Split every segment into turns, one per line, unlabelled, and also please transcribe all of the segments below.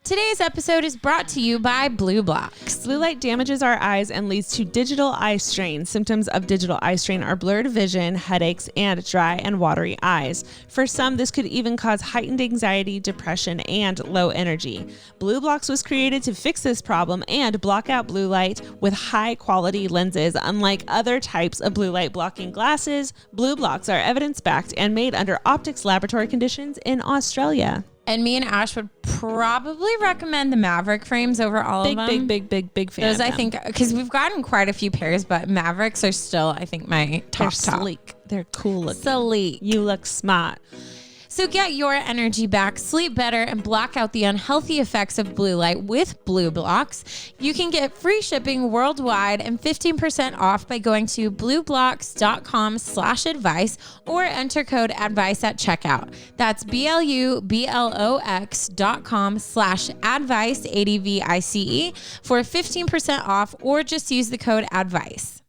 Today's episode is brought to you by Blue Blocks.
Blue light damages our eyes and leads to digital eye strain. Symptoms of digital eye strain are blurred vision, headaches, and dry and watery eyes. For some, this could even cause heightened anxiety, depression, and low energy. Blue Blocks was created to fix this problem and block out blue light with high-quality lenses. Unlike other types of blue light blocking glasses, Blue Blocks are evidence-backed and made under optics laboratory conditions in Australia.
And me and Ash would probably recommend the Maverick frames over all of them.
Big fan.
Those, I think, because we've gotten quite a few pairs, but Mavericks are still, I think, my top.
They're sleek. They're cool looking.
Sleek.
You look smart.
So get your energy back, sleep better, and block out the unhealthy effects of blue light with Blue Blocks. You can get free shipping worldwide and 15% off by going to blueblocks.com/advice or enter code advice at checkout. That's BLUBLOX.com/advice, ADVICE, for 15% off, or just use the code advice.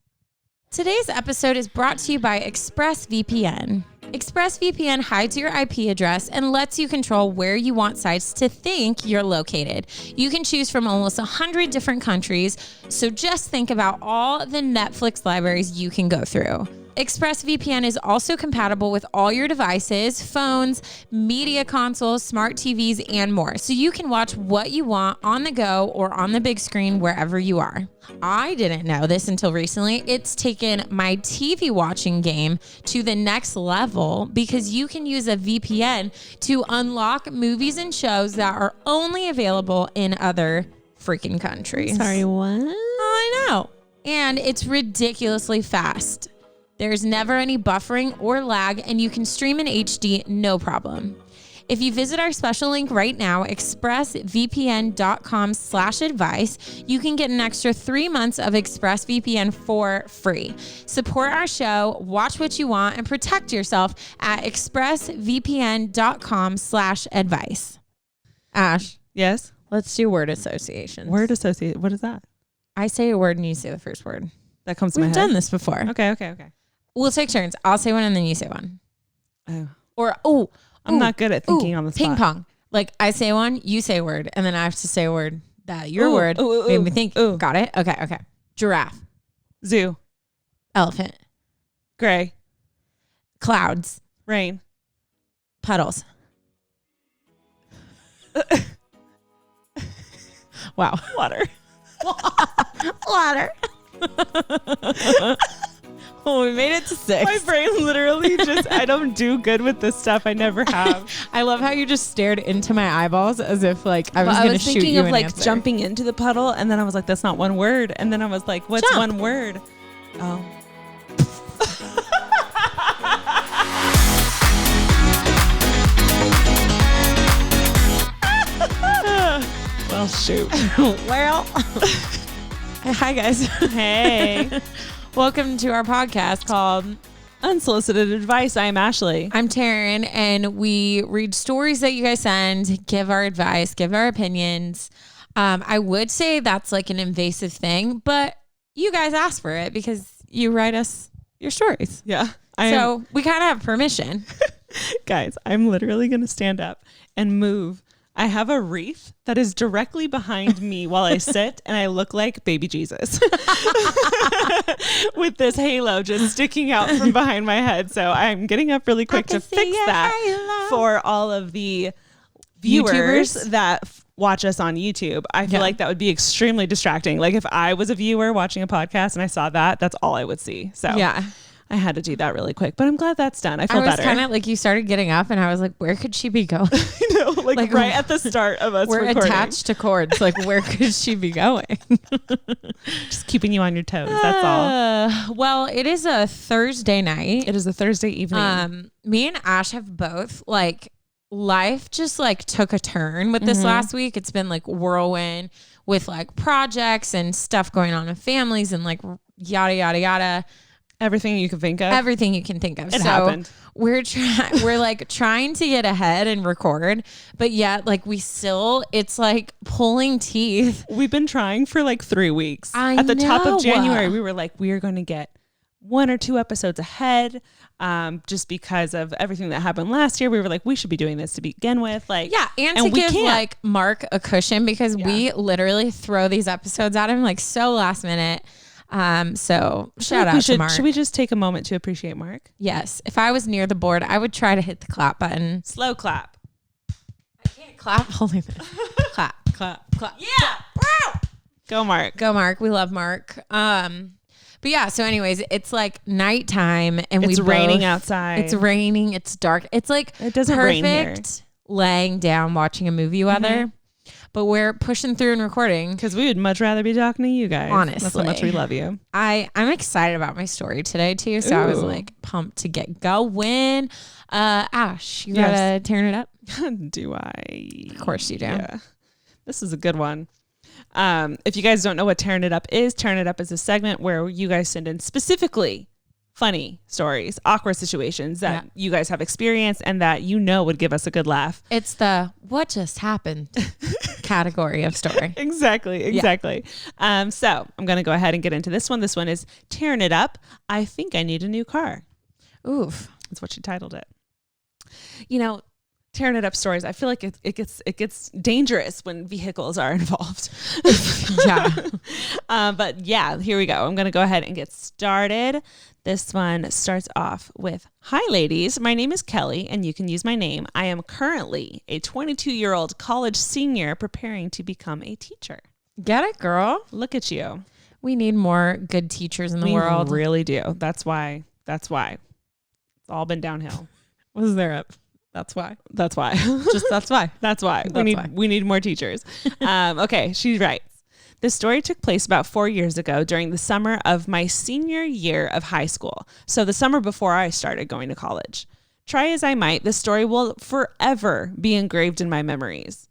Today's episode is brought to you by ExpressVPN. ExpressVPN hides your IP address and lets you control where you want sites to think you're located. You can choose from almost 100 different countries, so just think about all the Netflix libraries you can go through. ExpressVPN is also compatible with all your devices, phones, media consoles, smart TVs, and more, so you can watch what you want on the go or on the big screen wherever you are. I didn't know this until recently. It's taken my TV watching game to the next level because you can use a VPN to unlock movies and shows that are only available in other freaking countries.
Sorry, what?
I know. And it's ridiculously fast. There's never any buffering or lag, and you can stream in HD, no problem. If you visit our special link right now, expressvpn.com/advice, you can get an extra 3 months of ExpressVPN for free. Support our show, watch what you want, and protect yourself at expressvpn.com/advice. Ash.
Yes?
Let's do word associations.
Word associate. What is that?
I say a word and you say the first word.
That comes to my
We've
head.
done this before.
Okay.
We'll take turns. I'll say one and then you say one.
Oh.
Or,
I'm not good at thinking on the spot.
Ping pong. Like I say one, you say a word, and then I have to say a word that your word made me think. Got it? Okay. Giraffe.
Zoo.
Elephant.
Gray.
Clouds.
Rain.
Puddles. Wow.
Water.
Water. Oh, we made it to 6.
My brain literally just, I don't do good with this stuff. I never have.
I love how you just stared into my eyeballs as if like I was going to shoot you
thinking of
an
like
answer.
jumping into the puddle, and then I was like, that's not one word. And then I was like, what's
Jump.
one word? Oh. Well, shoot.
Well, hi guys.
Hey.
Welcome to our podcast called
Unsolicited Advice. I'm Ashley.
I'm Taryn, and we read stories that you guys send, give our advice, give our opinions. I would say that's like an invasive thing, but you guys ask for it because you write us your stories.
Yeah.
So we kind of have permission.
Guys, I'm literally going to stand up and move. I have a wreath that is directly behind me while I sit, and I look like baby Jesus with this halo just sticking out from behind my head. So I'm getting up really quick to fix that for all of the viewers that watch us on YouTube. I feel like that would be extremely distracting. Like if I was a viewer watching a podcast and I saw that, that's all I would see. So yeah. I had to do that really quick, but I'm glad that's done. I feel better.
I was kind of like, you started getting up and I was like, where could she be going?
I know, like right at the start of us
we're
recording.
attached to cords. Like where could she be going?
Just keeping you on your toes. That's all.
Well, it is a Thursday night.
It is a Thursday evening.
Me and Ash have both like life just like took a turn with this last week. It's been like whirlwind with like projects and stuff going on in families and like yada, yada, yada.
Everything you can think of.
Everything you can think of.
It happened.
We're like trying to get ahead and record, but yet like it's like pulling teeth.
We've been trying for like 3 weeks. At the top of January, we were like, we are going to get 1 or 2 episodes ahead, just because of everything that happened last year. We were like, we should be doing this to begin with. Like,
yeah, and to give like Mark a cushion, because we literally throw these episodes at him like so last minute. So shout out to Mark.
Should we just take a moment to appreciate Mark?
Yes. If I was near the board, I would try to hit the clap button.
Slow clap.
I can't clap holding this. Clap, clap, clap.
Yeah.
Wow.
Go Mark.
Go Mark. We love Mark. But yeah, so anyways, it's like nighttime and
it's raining outside.
It's raining. It's dark. It's like
it doesn't rain here.
Laying down watching a movie weather. But we're pushing through and recording
because we would much rather be talking to you guys.
Honestly,
that's how much we love you.
I'm excited about my story today too, so I was like pumped to get going. Ash, you gotta turn it up.
Do I?
Of course you do.
Yeah, this is a good one. If you guys don't know what Tearing It Up is a segment where you guys send in specifically funny stories, awkward situations that you guys have experienced and that would give us a good laugh.
It's the what just happened category of story.
Exactly. Yeah. So I'm going to go ahead and get into this one. This one is Tearing It Up. I think I need a new car.
Oof.
That's what she titled it. Tearing it up stories. I feel like it gets dangerous when vehicles are involved. But yeah, here we go. I'm going to go ahead and get started. This one starts off with, "Hi ladies, my name is Kelly and you can use my name. I am currently a 22-year-old college senior preparing to become a teacher."
Get it, girl?
Look at you.
We need more good teachers in the world.
We really do. That's why. It's all been downhill.
Was there up? That's why.
That's why.
Just that's why.
That's why. We need more teachers. Okay, she writes, "This story took place about 4 years ago during the summer of my senior year of high school. So the summer before I started going to college. Try as I might, the story will forever be engraved in my memories.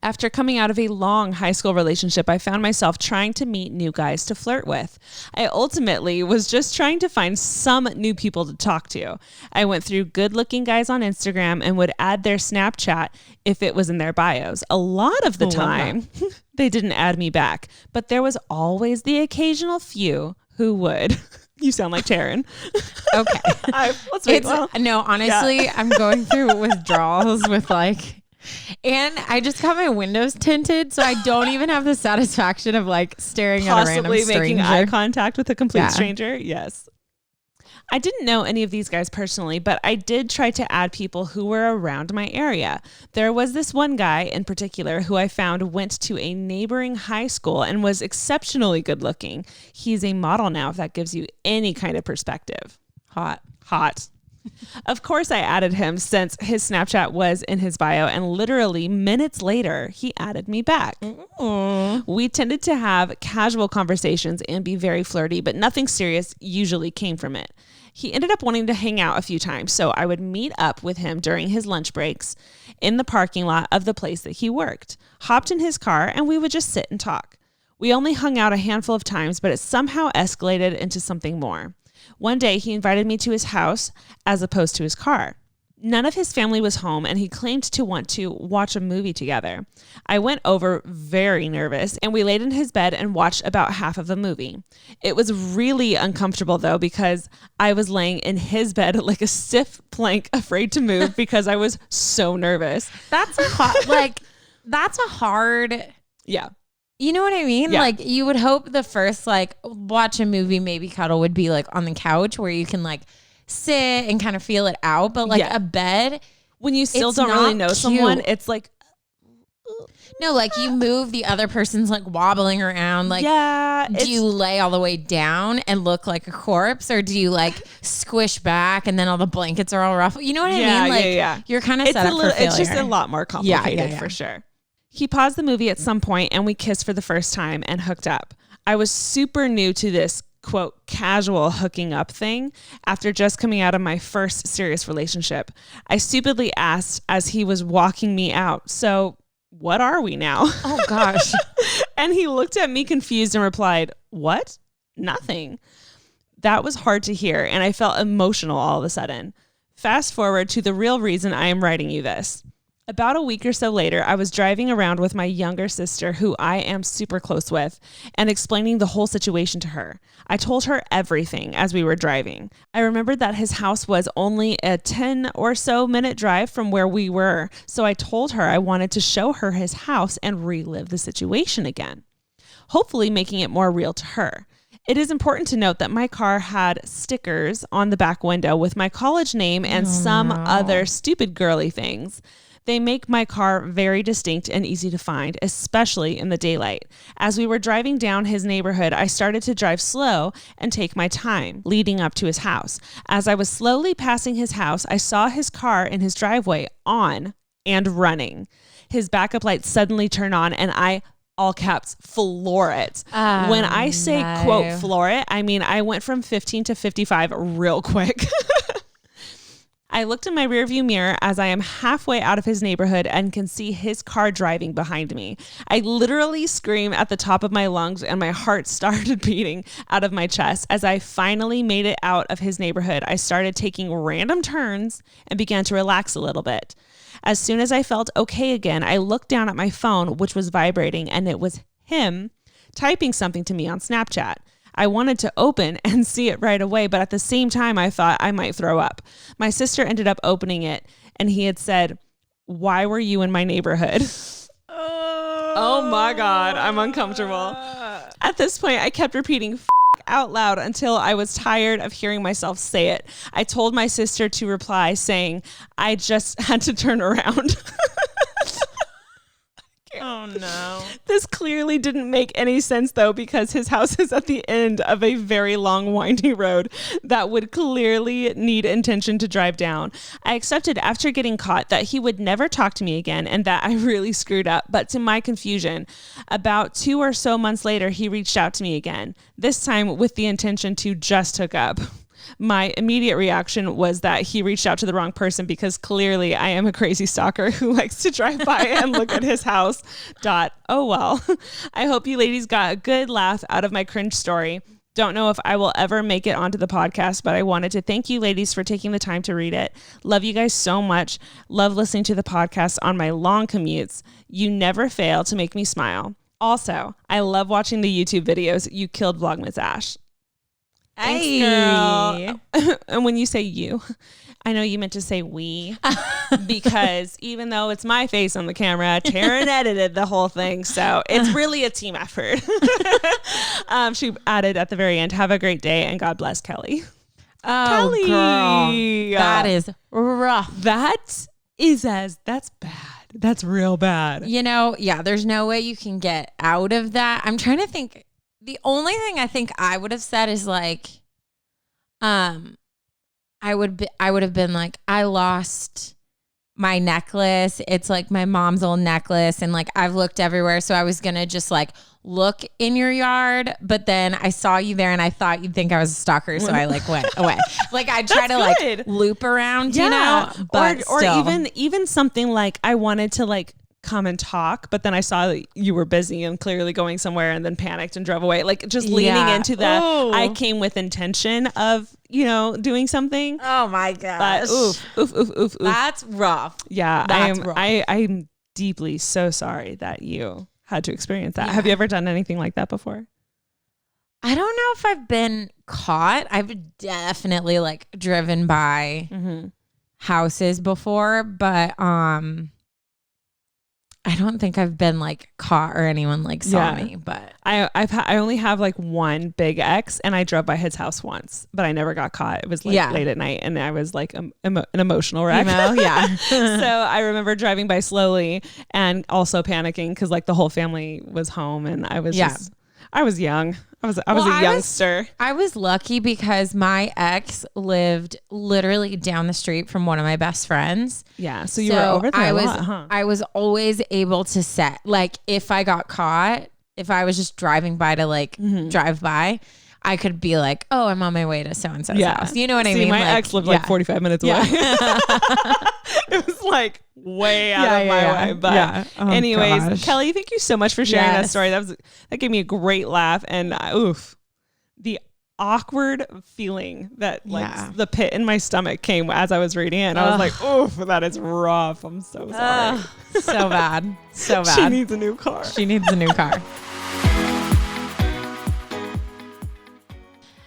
After coming out of a long high school relationship, I found myself trying to meet new guys to flirt with. I ultimately was just trying to find some new people to talk to. I went through good-looking guys on Instagram and would add their Snapchat if it was in their bios. A lot of the time, they didn't add me back, but there was always the occasional few who would." You sound like Taryn.
Okay. Honestly, I'm going through withdrawals with like... And I just got my windows tinted, so I don't even have the satisfaction of like staring at a random stranger.
Possibly making eye contact with a complete stranger. Yes. I didn't know any of these guys personally, but I did try to add people who were around my area. There was this one guy in particular who I found went to a neighboring high school and was exceptionally good looking. He's a model now, if that gives you any kind of perspective. Hot. Of course, I added him since his Snapchat was in his bio, and literally minutes later, he added me back. We tended to have casual conversations and be very flirty, but nothing serious usually came from it. He ended up wanting to hang out a few times, so I would meet up with him during his lunch breaks in the parking lot of the place that he worked, hopped in his car, and we would just sit and talk. We only hung out a handful of times, but it somehow escalated into something more. One day, he invited me to his house as opposed to his car. None of his family was home, and he claimed to want to watch a movie together. I went over very nervous, and we laid in his bed and watched about half of the movie. It was really uncomfortable, though, because I was laying in his bed like a stiff plank, afraid to move because I was so nervous.
That's a hard...
Yeah.
You know what I mean? Yeah. Like you would hope the first like watch a movie, maybe cuddle would be like on the couch where you can like sit and kind of feel it out. But like a bed,
when you still don't really know someone, it's like,
no, like you move, the other person's like wobbling around. Like, do you lay all the way down and look like a corpse, or do you like squish back and then all the blankets are all ruffled? You know what I mean? Like you're kind of set up for failure.
It's just a lot more complicated for sure. He paused the movie at some point and we kissed for the first time and hooked up. I was super new to this, quote, casual hooking up thing after just coming out of my first serious relationship. I stupidly asked as he was walking me out, "So what are we now?"
Oh, gosh.
And he looked at me confused and replied, "What? Nothing." That was hard to hear, and I felt emotional all of a sudden. Fast forward to the real reason I am writing you this. About a week or so later, I was driving around with my younger sister, who I am super close with, and explaining the whole situation to her. I told her everything as we were driving. I remembered that his house was only a 10 or so minute drive from where we were, so I told her I wanted to show her his house and relive the situation again, hopefully making it more real to her. It is important to note that my car had stickers on the back window with my college name and some other stupid girly things. They make my car very distinct and easy to find, especially in the daylight. As we were driving down his neighborhood, I started to drive slow and take my time leading up to his house. As I was slowly passing his house, I saw his car in his driveway on and running. His backup lights suddenly turn on and I, all caps, floor it. When I say quote floor it, I mean I went from 15 to 55 real quick. I looked in my rearview mirror as I am halfway out of his neighborhood and can see his car driving behind me. I literally screamed at the top of my lungs and my heart started beating out of my chest. As I finally made it out of his neighborhood, I started taking random turns and began to relax a little bit. As soon as I felt okay again, I looked down at my phone, which was vibrating, and it was him typing something to me on Snapchat. I wanted to open and see it right away, but at the same time, I thought I might throw up. My sister ended up opening it, and he had said, "Why were you in my neighborhood?" Oh my God, I'm uncomfortable. At this point, I kept repeating out loud until I was tired of hearing myself say it. I told my sister to reply saying, "I just had to turn around."
Oh no.
This clearly didn't make any sense though, because his house is at the end of a very long windy road that would clearly need intention to drive down. I accepted after getting caught that he would never talk to me again and that I really screwed up. But to my confusion, about 2 or so months later, he reached out to me again, this time with the intention to just hook up. My immediate reaction was that he reached out to the wrong person because clearly I am a crazy stalker who likes to drive by and look at his house. Oh well. I hope you ladies got a good laugh out of my cringe story. Don't know if I will ever make it onto the podcast, but I wanted to thank you ladies for taking the time to read it. Love you guys so much. Love listening to the podcast on my long commutes. You never fail to make me smile. Also, I love watching the YouTube videos. You killed Vlogmas Ash. Thanks, girl. And when you say you, I know you meant to say we, because even though it's my face on the camera, Taryn edited the whole thing. So it's really a team effort. She added at the very end, "Have a great day and God bless Kelly."
Oh,
Kelly.
girl. That is rough.
That's bad. That's real bad.
You know, yeah, there's no way you can get out of that. I'm trying to think. The only thing I think I would have said is like, I would have been like, I lost my necklace. It's like my mom's old necklace. And like, I've looked everywhere. So I was going to just like look in your yard, but then I saw you there and I thought you'd think I was a stalker. So I like went away. Like I try to like loop around, you know, but
or even something like I wanted to like come and talk, but then I saw that you were busy and clearly going somewhere and then panicked and drove away. Like just leaning into the, I came with intention of, you know, doing something.
Oh my gosh.
But oof.
That's rough.
Yeah.
That's rough.
I'm deeply so sorry that you had to experience that. Yeah. Have you ever done anything like that before?
I don't know if I've been caught. I've definitely like driven by houses before, but, I don't think I've been like caught or anyone like saw me, but
I only have like one big ex and I drove by his house once, but I never got caught. It was like late at night and I was like an emotional wreck. So I remember driving by slowly and also panicking because like the whole family was home and I was I was young. I was a youngster.
I was lucky because my ex lived literally down the street from one of my best friends.
Yeah. So you were over there a lot, huh?
I was always able to set, like if I got caught, if I was just driving by to like drive by, I could be like, oh, I'm on my way to so-and-so's house. You know what I mean?
My
like,
ex lived like 45 minutes away. It was like way out of my way. But anyways, Kelly, thank you so much for sharing that story. That gave me a great laugh. And the awkward feeling that the pit in my stomach came as I was reading it. And I was like, oof, that is rough. I'm so sorry.
So bad. So bad.
She needs a new car.
She needs a new car.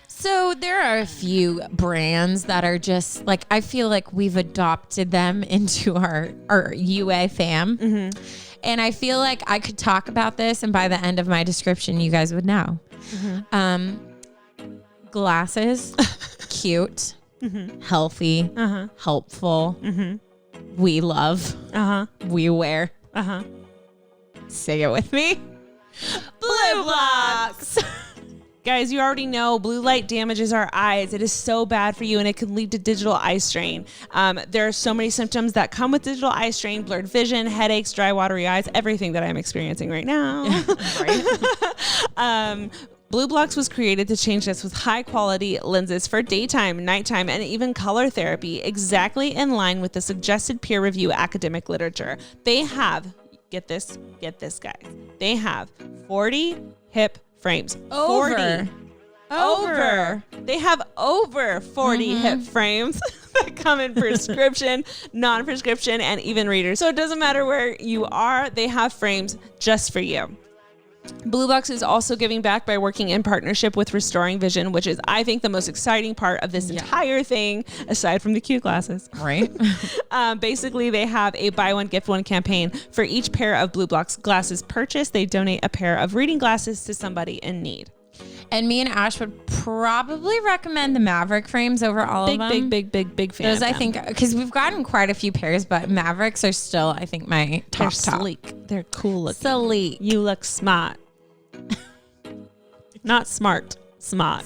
So there are a few brands that are just like, I feel like we've adopted them into our UA fam. Mm-hmm. And I feel like I could talk about this, and by the end of my description, you guys would know. Mm-hmm. Glasses, cute, healthy, helpful. Mm-hmm. We love. We wear. Say it with me. Blue Blocks.
Guys, you already know blue light damages our eyes. It is so bad for you, and it can lead to digital eye strain. There are so many symptoms that come with digital eye strain: blurred vision, headaches, dry, watery eyes, everything that I'm experiencing right now. Right. Blue Blocks was created to change this with high quality lenses for daytime, nighttime, and even color therapy, exactly in line with the suggested peer review academic literature. They have, get this guys, they have 40 hip frames. Over. They have over 40 hip frames that come in prescription, non-prescription, and even readers. So it doesn't matter where you are, they have frames just for you. Blue Box is also giving back by working in partnership with Restoring Vision, which is, I think, the most exciting part of this entire thing, aside from the cute glasses.
Right.
Basically, they have a buy one, gift one campaign. For each pair of Blue Box glasses purchased, they donate a pair of reading glasses to somebody in need.
And me and Ash would probably recommend the Maverick frames over all of them.
Big fan.
Those, I think, because we've gotten quite a few pairs, but Mavericks are still, I think, my top.
They're sleek. They're cool looking.
Sleek.
You look smart. Not smart. Smart.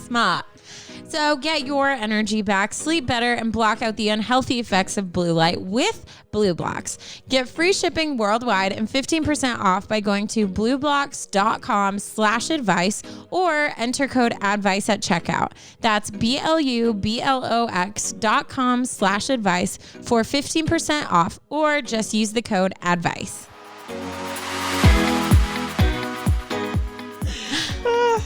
So get your energy back, sleep better, and block out the unhealthy effects of blue light with Blue Blocks. Get free shipping worldwide and 15% off by going to blueblocks.com/advice or enter code ADVICE at checkout. That's BLUBLOX.com/advice for 15% off, or just use the code ADVICE.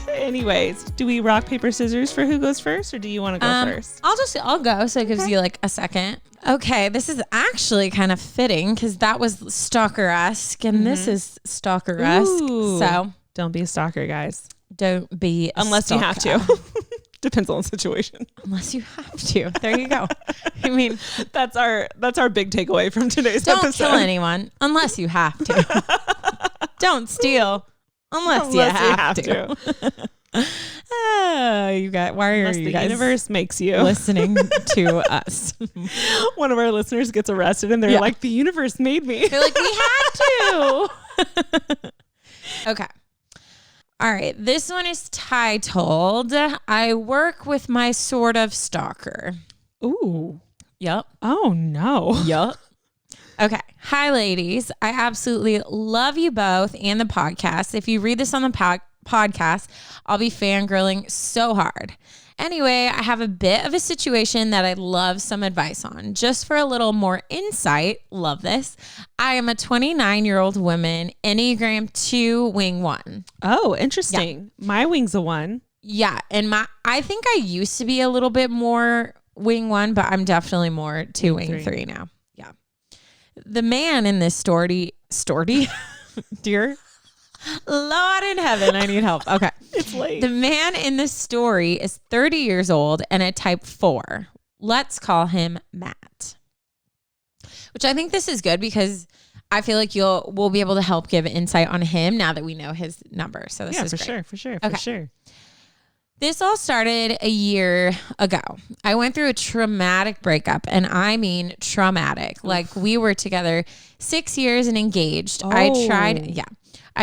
Anyways, do we rock, paper, scissors for who goes first, or do you want to go first?
I'll go, so it gives you like a second. Okay, this is actually kind of fitting because that was stalker-esque, and this is stalker-esque.
Ooh.
So
don't be a stalker, guys.
Don't be a
unless
stalker.
you have to. Depends on the situation.
Unless you have to. There you go. I mean,
that's our big takeaway from today's episode.
Don't kill anyone unless you have to. Don't steal. Unless you have to. You got. Why are you guys? The universe makes you
listening to us. One of our listeners gets arrested, and they're like, "The universe made me."
They're like, "We had to." Okay. All right. This one is titled "I Work with My Sort of Stalker."
Ooh.
Yep.
Oh no.
Yep. Okay. Hi, ladies. I absolutely love you both and the podcast. If you read this on the podcast, I'll be fangirling so hard. Anyway, I have a bit of a situation that I'd love some advice on. Just for a little more insight, love this. I am a 29-year-old woman, Enneagram 2, wing 1.
Oh, interesting. Yeah. My wing's a 1.
Yeah. And I think I used to be a little bit more wing 1, but I'm definitely more 2 wing 3 now. The man in this story, dear Lord in heaven, I need help. Okay.
It's late.
The man in this story is 30 years old and a type 4. Let's call him Matt. Which I think this is good because I feel like we'll be able to help give insight on him now that we know his number. So this is great.
For sure.
This all started a year ago. I went through a traumatic breakup, and I mean traumatic. Oof. Like, we were together 6 years and engaged.
Oh.
I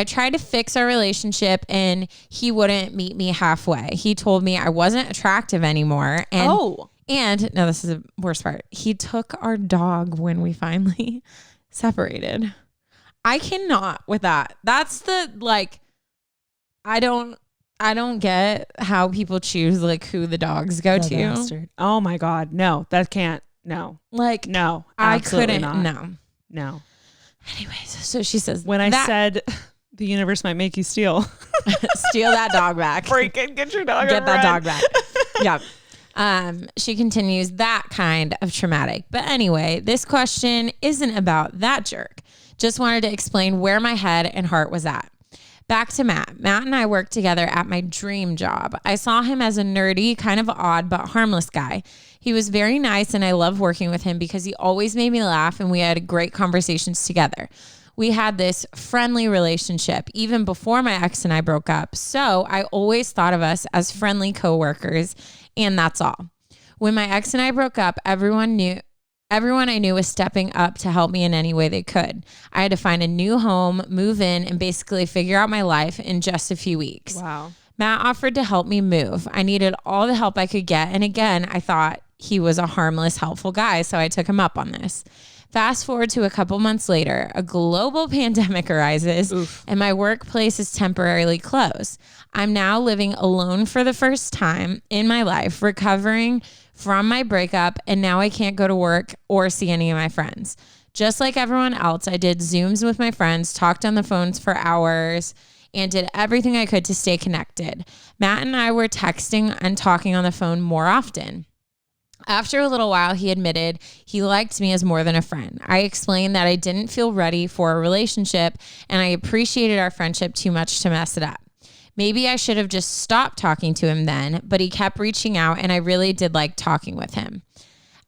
tried to fix our relationship, and he wouldn't meet me halfway. He told me I wasn't attractive anymore. And no, this is the worst part. He took our dog when we finally separated. I cannot with that. That's the, like, I don't get how people choose like who the dogs go to.
Bastard. Oh my God. No, that can't. No.
Like,
no,
I couldn't.
Not. No.
Anyways, so she says,
when I said the universe might make you steal.
Steal that dog back.
Freaking get your dog.
Get that dog back. Yep. She continues, that kind of traumatic. But anyway, this question isn't about that jerk. Just wanted to explain where my head and heart was at. Back to Matt. Matt and I worked together at my dream job. I saw him as a nerdy, kind of odd, but harmless guy. He was very nice, and I loved working with him because he always made me laugh, and we had great conversations together. We had this friendly relationship even before my ex and I broke up. So I always thought of us as friendly coworkers, and that's all. When my ex and I broke up, everyone I knew was stepping up to help me in any way they could. I had to find a new home, move in, and basically figure out my life in just a few weeks.
Wow.
Matt offered to help me move. I needed all the help I could get. And again, I thought he was a harmless, helpful guy, so I took him up on this. Fast forward to a couple months later, a global pandemic arises. Oof. And my workplace is temporarily closed. I'm now living alone for the first time in my life, recovering from my breakup, and now I can't go to work or see any of my friends. Just like everyone else, I did Zooms with my friends, talked on the phones for hours, and did everything I could to stay connected. Matt and I were texting and talking on the phone more often. After a little while, he admitted he liked me as more than a friend. I explained that I didn't feel ready for a relationship, and I appreciated our friendship too much to mess it up. Maybe I should have just stopped talking to him then, but he kept reaching out, and I really did like talking with him.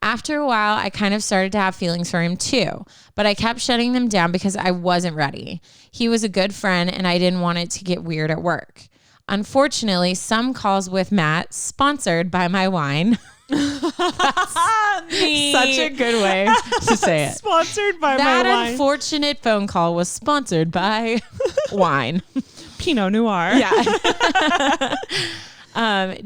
After a while, I kind of started to have feelings for him too, but I kept shutting them down because I wasn't ready. He was a good friend, and I didn't want it to get weird at work. Unfortunately, some calls with Matt, sponsored by my wine. Such a good way to say it.
Sponsored by my wine.
That unfortunate phone call was sponsored by wine.
Pinot Noir.
Yeah.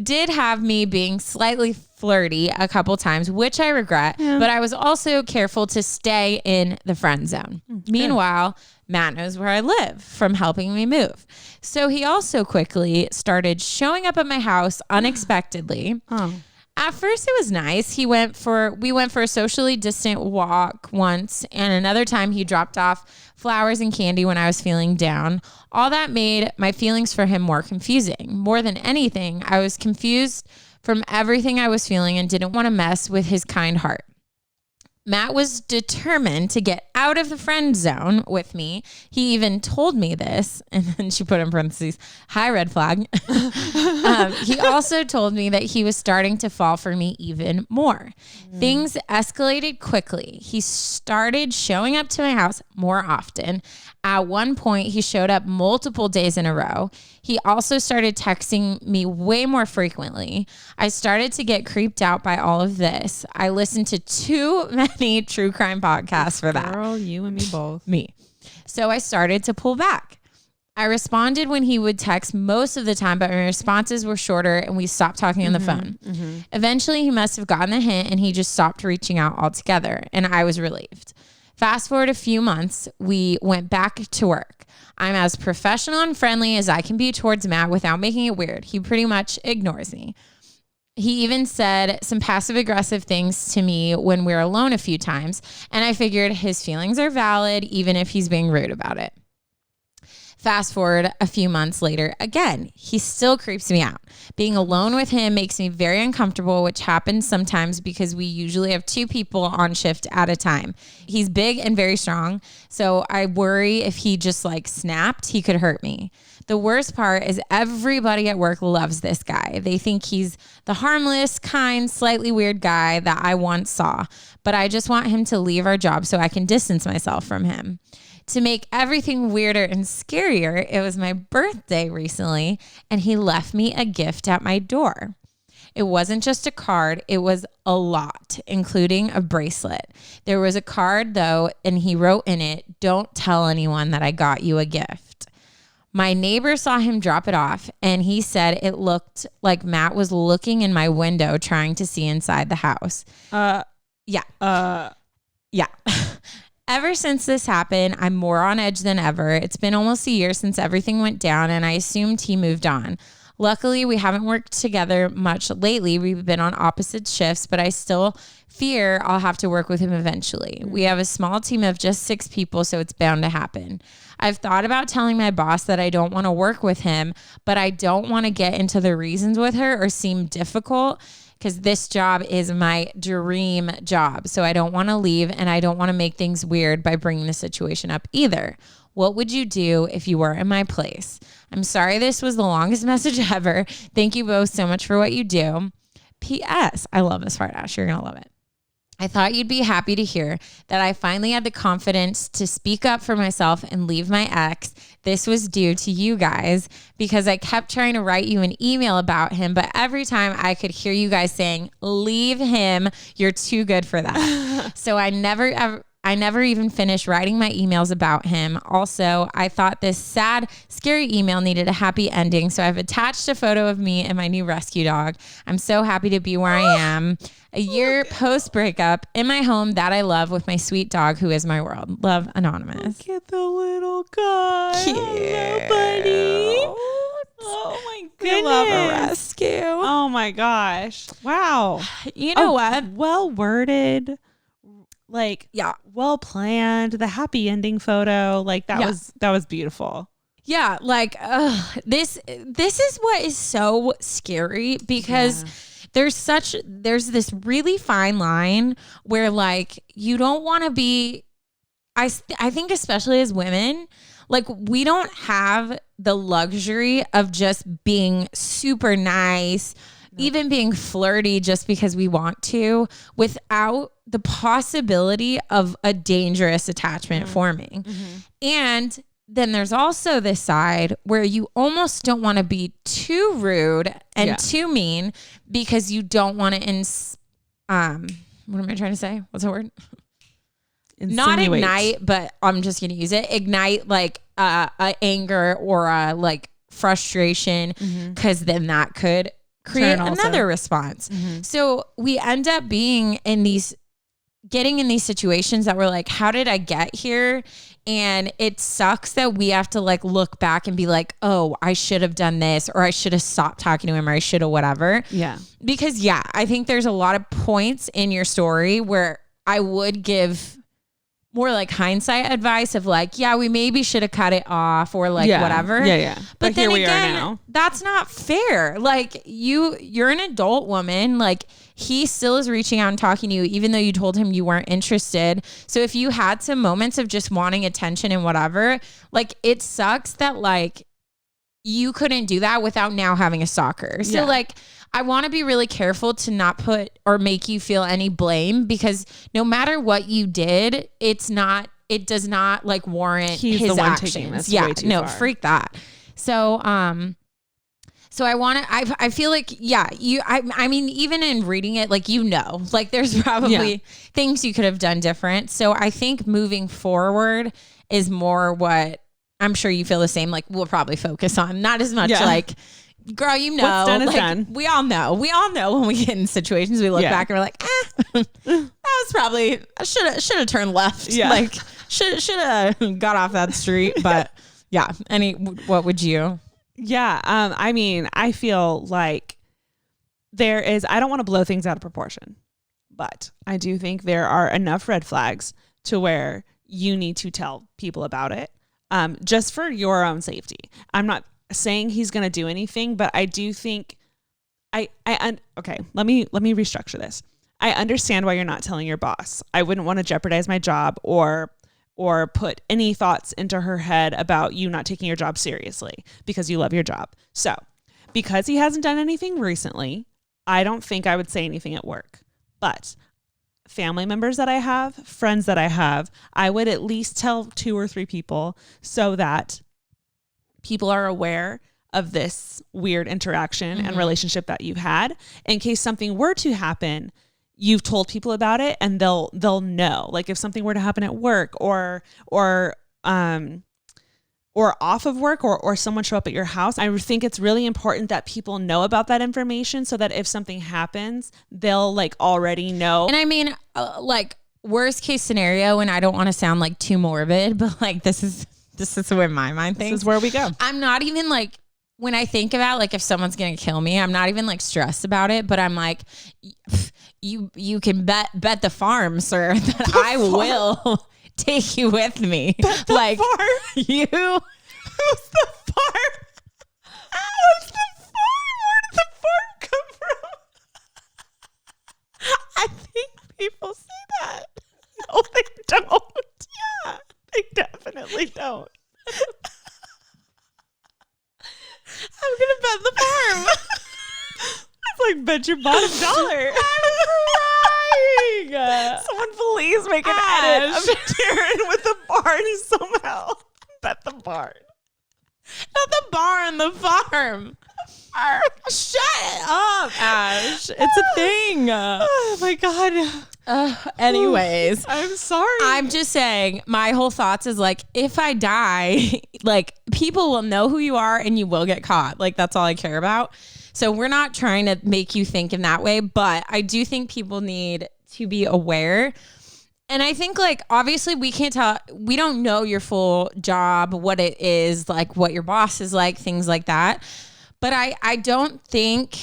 Did have me being slightly flirty a couple times, which I regret, but I was also careful to stay in the friend zone. Meanwhile, Matt knows where I live from helping me move. So he also quickly started showing up at my house unexpectedly. At first it was nice. We went for a socially distant walk once, and another time he dropped off flowers and candy when I was feeling down. All that made my feelings for him more confusing. More than anything, I was confused from everything I was feeling and didn't want to mess with his kind heart. Matt was determined to get out of the friend zone with me. He even told me this, and then she put in parentheses, hi, red flag. He also told me that he was starting to fall for me even more. Things escalated quickly. He started showing up to my house more often. At one point, he showed up multiple days in a row. He also started texting me way more frequently. I started to get creeped out by all of this. I listened to too many true crime podcasts for that.
Girl, you and me both.
Me. So I started to pull back. I responded when he would text most of the time, but my responses were shorter and we stopped talking on the phone. Eventually, he must have gotten the hint and he just stopped reaching out altogether, and I was relieved. Fast forward a few months, we went back to work. I'm as professional and friendly as I can be towards Matt without making it weird. He pretty much ignores me. He even said some passive aggressive things to me when we're alone a few times, and I figured his feelings are valid even if he's being rude about it. Fast forward a few months later, again, he still creeps me out. Being alone with him makes me very uncomfortable, which happens sometimes because we usually have two people on shift at a time. He's big and very strong, so I worry if he just snapped, he could hurt me. The worst part is everybody at work loves this guy. They think he's the harmless, kind, slightly weird guy that I once saw, but I just want him to leave our job so I can distance myself from him. To make everything weirder and scarier, it was my birthday recently, and he left me a gift at my door. It wasn't just a card, it was a lot, including a bracelet. There was a card, though, and he wrote in it, "Don't tell anyone that I got you a gift." My neighbor saw him drop it off, and he said it looked like Matt was looking in my window trying to see inside the house. Yeah. Ever since this happened, I'm more on edge than ever. It's been almost a year since everything went down, and I assumed he moved on. Luckily, we haven't worked together much lately. We've been on opposite shifts, but I still fear I'll have to work with him eventually. We have a small team of just 6 people, so it's bound to happen. I've thought about telling my boss that I don't want to work with him, but I don't want to get into the reasons with her or seem difficult because this job is my dream job. So I don't want to leave, and I don't want to make things weird by bringing the situation up either. What would you do if you were in my place? I'm sorry this was the longest message ever. Thank you both so much for what you do. P.S. I love this part, Ash. You're going to love it. I thought you'd be happy to hear that I finally had the confidence to speak up for myself and leave my ex. This was due to you guys because I kept trying to write you an email about him, but every time I could hear you guys saying, leave him, you're too good for that. So I never even finished writing my emails about him. Also, I thought this sad, scary email needed a happy ending, so I've attached a photo of me and my new rescue dog. I'm so happy to be where I am. A year post breakup in my home that I love with my sweet dog who is my world. Love, Anonymous.
Look at the little guy.
Cute.
Hello, buddy. Oh my goodness.
We love a rescue.
Oh my gosh. Wow.
You know what?
Well worded. Like,
Yeah.
well planned. The happy ending photo. Like that was beautiful.
Yeah, like this is what is so scary because there's this really fine line where like you don't want to be I think especially as women, like we don't have the luxury of just being super nice, even being flirty just because we want to, without the possibility of a dangerous attachment forming. And then there's also this side where you almost don't want to be too rude and too mean because you don't want to what am I trying to say? What's the word? Not ignite, but I'm just going to use it. Ignite like a anger or a like frustration, because then that could create another response. So we end up getting in these situations that we're like, how did I get here? And it sucks that we have to like look back and be like, oh, I should have done this, or I should have stopped talking to him, or I should have whatever. Yeah. Because I think there's a lot of points in your story where I would give more like hindsight advice of like, we maybe should have cut it off or like whatever. Yeah. But then here again, we are now. That's not fair. Like you're an adult woman. Like he still is reaching out and talking to you, even though you told him you weren't interested. So if you had some moments of just wanting attention and whatever, like it sucks that like you couldn't do that without now having a stalker. So like, I want to be really careful to not put or make you feel any blame, because no matter what you did, it does not like warrant his the one actions. Taking this way too far. Freak that. So, so I feel like, I mean, even in reading it, like, like there's probably things you could have done different. So I think moving forward is more what I'm sure you feel the same. Like we'll probably focus on, not as much like, girl, what's done is done. We all know when we get in situations, we look back and we're like, that was probably, I should have turned left. Yeah. Like should have got off that street. But what would you?
Yeah. I mean, I feel like I don't want to blow things out of proportion, but I do think there are enough red flags to where you need to tell people about it. Just for your own safety. I'm not saying he's going to do anything, but I do think okay, let me restructure this. I understand why you're not telling your boss. I wouldn't want to jeopardize my job or put any thoughts into her head about you not taking your job seriously because you love your job. So because he hasn't done anything recently, I don't think I would say anything at work, but family members that I have, friends that I have, I would at least tell 2 or 3 people so that people are aware of this weird interaction and relationship that you've had. In case something were to happen, you've told people about it and they'll know. Like if something were to happen at work or off of work or someone show up at your house, I think it's really important that people know about that information so that if something happens, they'll like already know.
And I mean, like worst case scenario, and I don't want to sound like too morbid, but like this is where my mind thinks.
This is where we go.
I'm not even like when I think about like if someone's gonna kill me, I'm not even like stressed about it, but I'm like, you can bet the farm, sir, that I will take you with me. Like
farm?
You.
Who's the farm? What's the farm? Where did the farm come from? I think people say that. No, they don't. Yeah, they definitely don't.
I'm gonna bet the farm.
It's like bet your bottom dollar. I'm crying. Someone please make an edit of Taryn with the barn somehow. Bet the barn.
Not the barn, the farm. Shut up, Ash. It's a thing.
Oh my God.
Anyways,
I'm sorry.
I'm just saying my whole thoughts is like, if I die, like people will know who you are and you will get caught. Like that's all I care about. So we're not trying to make you think in that way, but I do think people need to be aware. And I think like, obviously we can't tell, we don't know your full job, what it is, like what your boss is like, things like that. But I don't think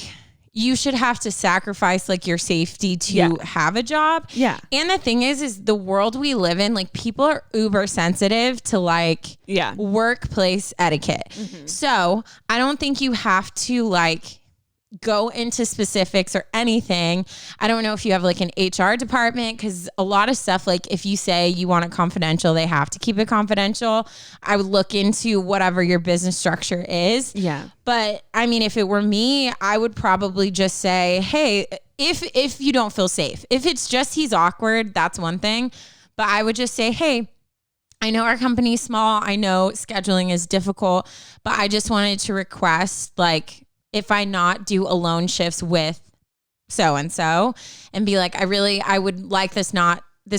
you should have to sacrifice like your safety to have a job.
Yeah.
And the thing is the world we live in, like people are uber sensitive to like workplace etiquette. Mm-hmm. So I don't think you have to like go into specifics or anything. I don't know if you have like an HR department, because a lot of stuff, like if you say you want it confidential, they have to keep it confidential. I would look into whatever your business structure is.
Yeah.
But I mean, if it were me, I would probably just say, hey, if you don't feel safe, if it's just he's awkward, that's one thing. But I would just say, hey, I know our company's small. I know scheduling is difficult, but I just wanted to request like, if I not do alone shifts with so-and-so and be like, I would like this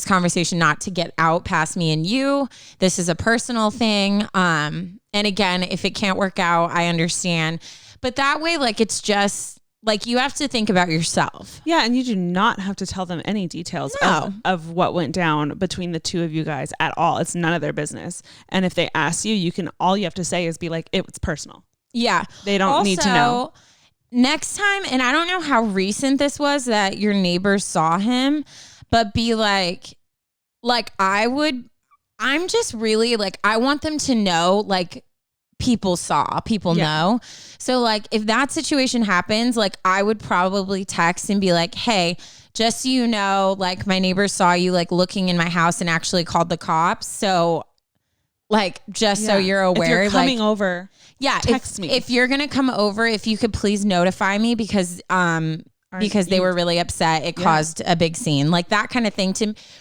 conversation not to get out past me and you. This is a personal thing. And again, if it can't work out, I understand. But that way, like, it's just like, you have to think about yourself.
Yeah. And you do not have to tell them any details of what went down between the two of you guys at all. It's none of their business. And if they ask you, all you have to say is be like, it's personal.
Yeah.
They don't need to know.
Next time, and I don't know how recent this was that your neighbors saw him, but be like I'm just really like, I want them to know, like people know. So like if that situation happens, like I would probably text and be like, hey, just so you know, like my neighbors saw you like looking in my house and actually called the cops. So like, just so you're aware,
if you're coming over, text me.
If you're going to come over, if you could please notify me because they were really upset. It caused a big scene, like that kind of thing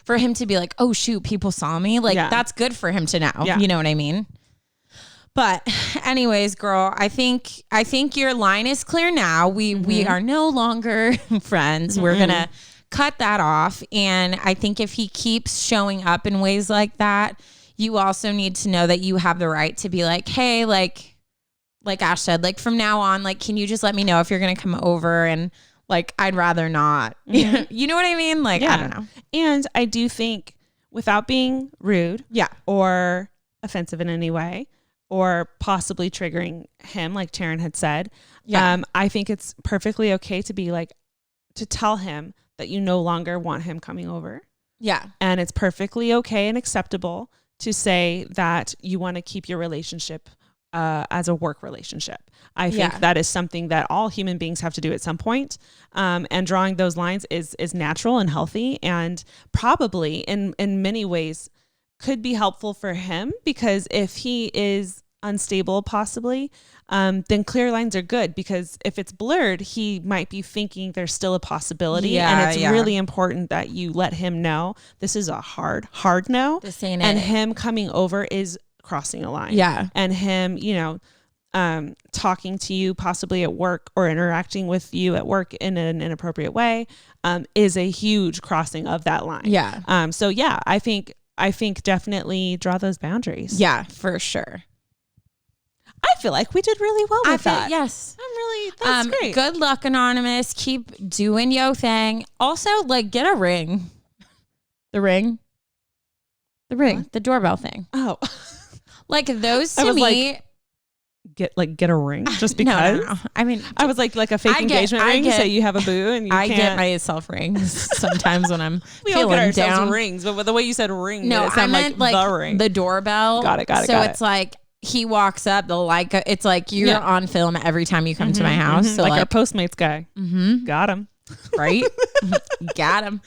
for him to be like, oh shoot, people saw me. Like that's good for him to know. Yeah. You know what I mean? But anyways, girl, I think your line is clear now. We are no longer friends. Mm-hmm. We're going to cut that off. And I think if he keeps showing up in ways like that, you also need to know that you have the right to be like, hey, like Ash said, like from now on, like, can you just let me know if you're going to come over? And like, I'd rather not, you know what I mean? Like, I don't know.
And I do think without being rude or offensive in any way, or possibly triggering him, like Taryn had said, I think it's perfectly okay to be like, to tell him that you no longer want him coming over.
Yeah.
And it's perfectly okay and acceptable to say that you want to keep your relationship as a work relationship. I think that is something that all human beings have to do at some point. And drawing those lines is natural and healthy, and probably in many ways could be helpful for him, because if he is unstable, possibly, then clear lines are good, because if it's blurred, he might be thinking there's still a possibility. And it's really important that you let him know this is a hard no.
This ain't
and
it.
Him coming over is crossing a line.
Yeah.
And him, talking to you possibly at work or interacting with you at work in an inappropriate way, is a huge crossing of that line.
Yeah.
So yeah, I think definitely draw those boundaries.
Yeah, for sure.
I feel like we did really well with that.
Yes.
That's great.
Good luck, Anonymous. Keep doing yo thing. Also, like, get a ring. The ring. What? The doorbell thing.
Oh.
Like, those to me,
get a ring just because?
No. I mean,
I was like a fake engagement ring to say you have a boo and you
I
can't.
get myself rings sometimes when I'm
we
feeling
all get ourselves
down.
rings, but the way you said ring,
No,
it sounded
I meant
like the ring.
The doorbell.
Got it.
So it's like he walks up, it's like you're on film every time you come to my house. So
like our Postmates guy. Got him.
Right? Got him.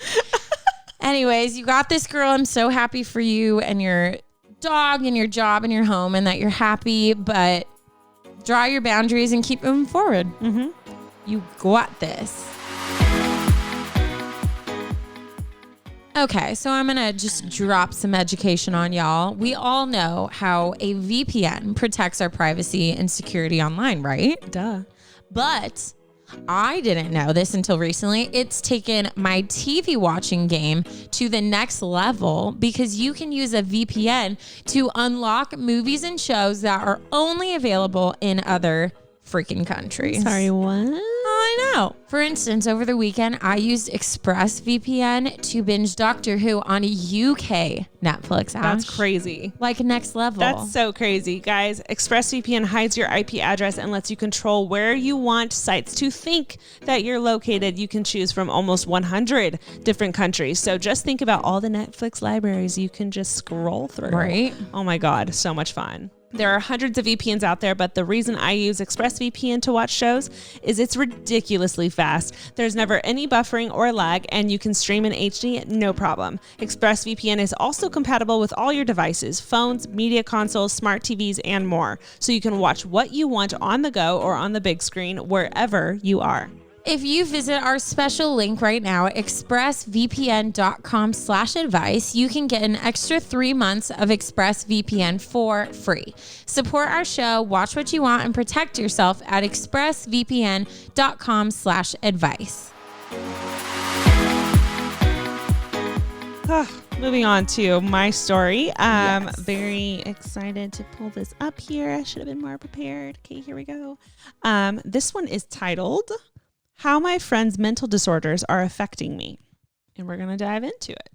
Anyways, you got this, girl. I'm so happy for you and your dog and your job and your home and that you're happy, but draw your boundaries and keep moving forward. You got this. Okay, so I'm going to just drop some education on y'all. We all know how a VPN protects our privacy and security online, right?
Duh.
But I didn't know this until recently. It's taken my TV watching game to the next level because you can use a VPN to unlock movies and shows that are only available in other freaking countries.
Sorry, what?
I know. For instance, over the weekend, I used ExpressVPN to binge Doctor Who on a UK Netflix app.
That's crazy.
Like next level.
That's so crazy, guys. ExpressVPN hides your IP address and lets you control where you want sites to think that you're located. You can choose from almost 100 different countries. So just think about all the Netflix libraries you can just scroll through.
Right.
Oh my God, so much fun. There are hundreds of VPNs out there, but the reason I use ExpressVPN to watch shows is it's ridiculously fast. There's never any buffering or lag, and you can stream in HD no problem. ExpressVPN is also compatible with all your devices, phones, media consoles, smart TVs, and more, so you can watch what you want on the go or on the big screen wherever you are.
If you visit our special link right now, expressvpn.com/advice, you can get an extra 3 months of ExpressVPN for free. Support our show, watch what you want, and protect yourself at expressvpn.com/advice.
Moving on to my story.
Yes.
Very excited to pull this up here. I should have been more prepared. Okay, here we go. This one is titled How My Friends' Mental Disorders Are Affecting Me. And we're going to dive into it.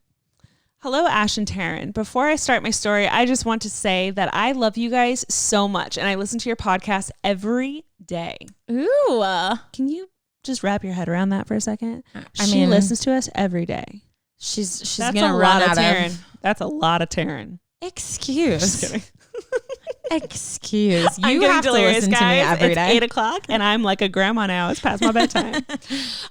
Hello, Ash and Taryn. Before I start my story, I just want to say that I love you guys so much. And I listen to your podcast every day.
Ooh.
Can you just wrap your head around that for a second?
I
She
mean,
listens to us every day.
She's
That's
gonna
a
run
lot
out
of Taryn.
of.
That's a lot of Taryn.
Excuse.
Just kidding.
Excuse.
I'm
You
getting
have to
delirious,
listen to me
guys.
every
It's
day.
8:00 and I'm like a grandma now. It's past my bedtime.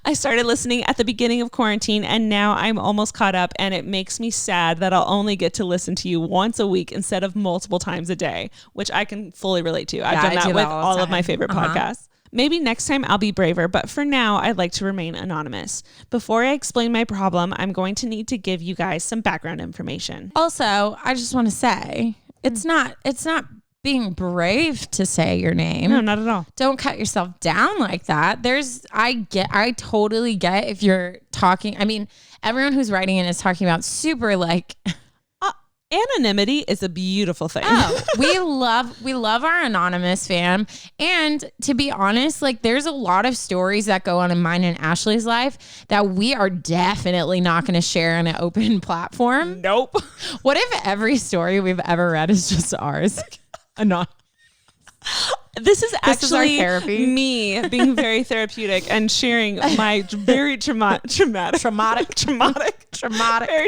I started listening at the beginning of quarantine and now I'm almost caught up, and it makes me sad that I'll only get to listen to you once a week instead of multiple times a day, which I can fully relate to. I've done that with all of my favorite podcasts. Maybe next time I'll be braver, but for now, I'd like to remain anonymous. Before I explain my problem, I'm going to need to give you guys some background information.
Also, I just want to say it's not being brave to say your name.
No, not at all.
Don't cut yourself down like that. I totally get if you're talking. I mean, everyone who's writing in is talking about super like.
Anonymity is a beautiful thing.
Oh, we love our anonymous fam. And to be honest, like there's a lot of stories that go on in mine and Ashley's life that we are definitely not going to share on an open platform.
Nope.
What if every story we've ever read is just ours?
This is
This is our
actually
therapy.
me being very therapeutic and sharing my very traumatic, very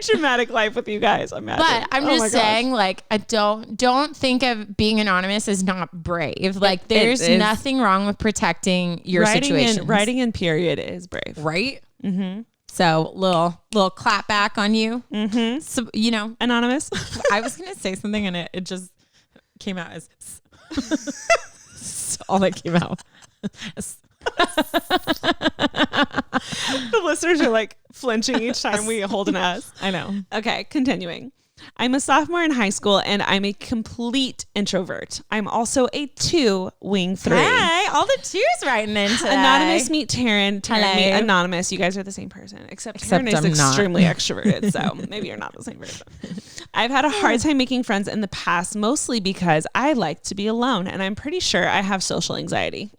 traumatic life with you guys. Imagine.
But I'm just saying, like, I don't think of being anonymous as not brave. Like, there's nothing wrong with protecting your situation.
Writing in period is brave,
right? Mm-hmm. So little clap back on you.
Mm-hmm.
So,
anonymous.
I was gonna say something and it just came out as all that came out.
The listeners are like flinching each time we hold an S.
I know.
Okay, continuing. I'm a sophomore in high school and I'm a complete introvert. I'm also a 2 wing 3.
Hey, all the 2s writing in today.
Anonymous meet Taryn. Taryn meet
Hello.
Anonymous. You guys are the same person, except Taryn is
I'm not.
extremely extroverted. So maybe you're not the same person. I've had a hard time making friends in the past, mostly because I like to be alone, and I'm pretty sure I have social anxiety.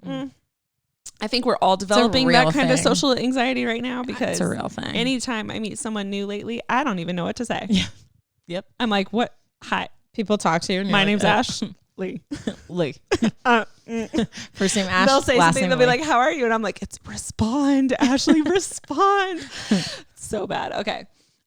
I think we're all developing that kind of social anxiety right now because
it's a real thing.
Anytime I meet someone new lately, I don't even know what to say.
Yeah. Yep.
I'm like, what? Hi.
People talk to you. And
My
you're
name's
like,
Ash. Lee.
Lee. First name Ash.
They'll say
last
something.
name
They'll be
Lily.
like, "How are you?" And I'm like, "It's respond, Ashley, respond." So bad. Okay.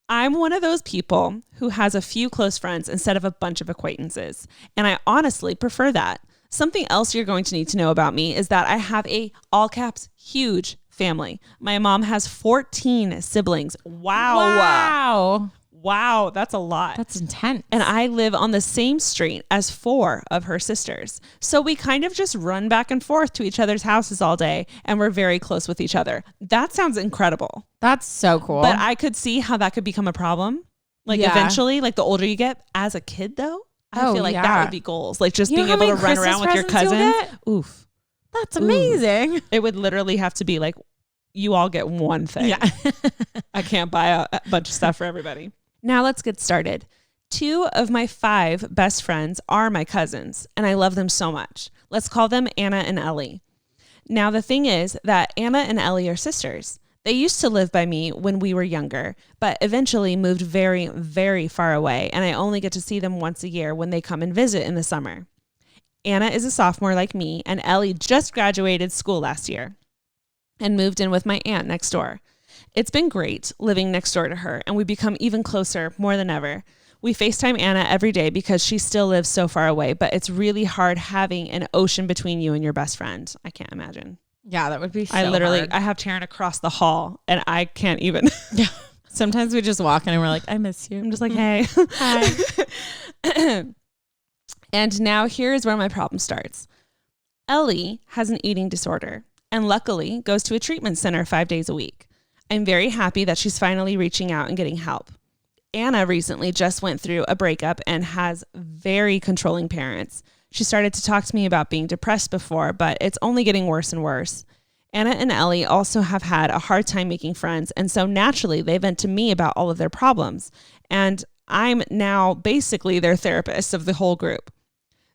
I'm one of those people who has a few close friends instead of a bunch of acquaintances. And I honestly prefer that. Something else you're going to need to know about me is that I have a all caps huge family. My mom has 14 siblings. Wow. Wow, that's a lot.
That's intense.
And I live on the same street as 4 of her sisters. So we kind of just run back and forth to each other's houses all day, and we're very close with each other. That sounds incredible.
That's so cool.
But I could see how that could become a problem. Like eventually, like the older you get. As a kid though, I feel like that would be goals. Like just being able to run around with your cousins. Oof.
That's amazing.
Ooh. It would literally have to be like, you all get one thing.
Yeah.
I can't buy a bunch of stuff for everybody. Now let's get started. 2 of my 5 best friends are my cousins, and I love them so much. Let's call them Anna and Ellie. Now the thing is that Anna and Ellie are sisters. They used to live by me when we were younger, but eventually moved very, very far away, and I only get to see them once a year when they come and visit in the summer. Anna is a sophomore like me, and Ellie just graduated school last year and moved in with my aunt next door. It's been great living next door to her, and we become even closer more than ever. We FaceTime Anna every day because she still lives so far away, but it's really hard having an ocean between you and your best friend. I can't imagine.
Yeah, that would be so
hard. I have Taryn across the hall, and I can't even.
Yeah. Sometimes we just walk in and we're like, I miss you.
I'm just like, hey. Hi. And now here's where my problem starts. Ellie has an eating disorder and luckily goes to a treatment center 5 days a week. I'm very happy that she's finally reaching out and getting help. Anna recently just went through a breakup and has very controlling parents. She started to talk to me about being depressed before, but it's only getting worse and worse. Anna and Ellie also have had a hard time making friends, and so naturally they vent to me about all of their problems. And I'm now basically their therapist of the whole group.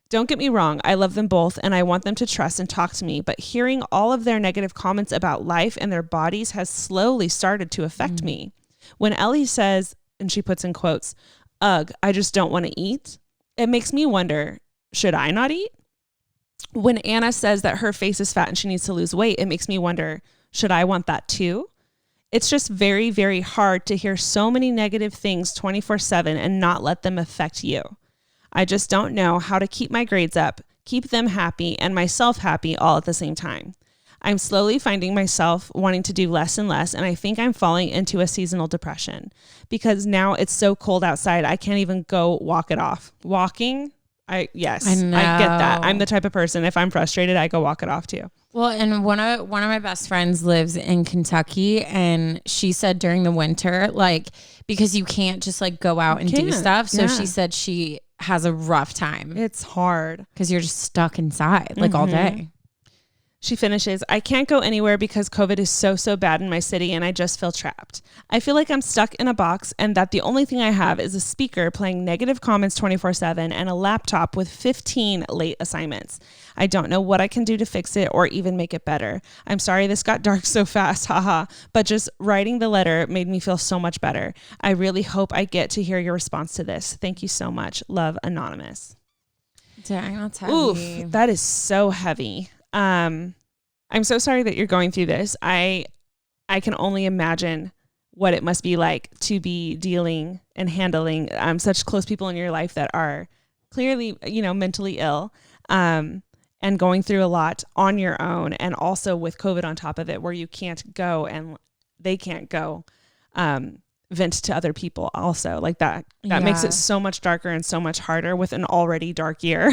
Don't get me wrong, I love them both and I want them to trust and talk to me, but hearing all of their negative comments about life and their bodies has slowly started to affect me. When Ellie says, and she puts in quotes, "Ugh, I just don't want to eat," it makes me wonder, should I not eat? When Anna says that her face is fat and she needs to lose weight, it makes me wonder, should I want that too? It's just very, very hard to hear so many negative things 24/7 and not let them affect you. I just don't know how to keep my grades up, keep them happy, and myself happy all at the same time. I'm slowly finding myself wanting to do less and less, and I think I'm falling into a seasonal depression because now it's so cold outside, I can't even go walk it off. Walking, I get that. I'm the type of person, if I'm frustrated, I go walk it off too.
Well, and one of my best friends lives in Kentucky, and she said during the winter, like, because you can't just like go out and do stuff. So she said she has a rough time.
It's hard
because you're just stuck inside like all day.
She finishes, "I can't go anywhere because COVID is so bad in my city and I just feel trapped. I feel like I'm stuck in a box and that the only thing I have is a speaker playing negative comments 24/7 and a laptop with 15 late assignments. I don't know what I can do to fix it or even make it better. I'm sorry this got dark so fast, haha, but just writing the letter made me feel so much better. I really hope I get to hear your response to this. Thank you so much. Love, Anonymous."
Dang, that's heavy.
Oof, that is so heavy. I'm so sorry that you're going through this. I can only imagine what it must be like to be dealing and handling such close people in your life that are clearly, mentally ill, and going through a lot on your own, and also with COVID on top of it, where you can't go and they can't go vent to other people also. Like that makes it so much darker and so much harder with an already dark year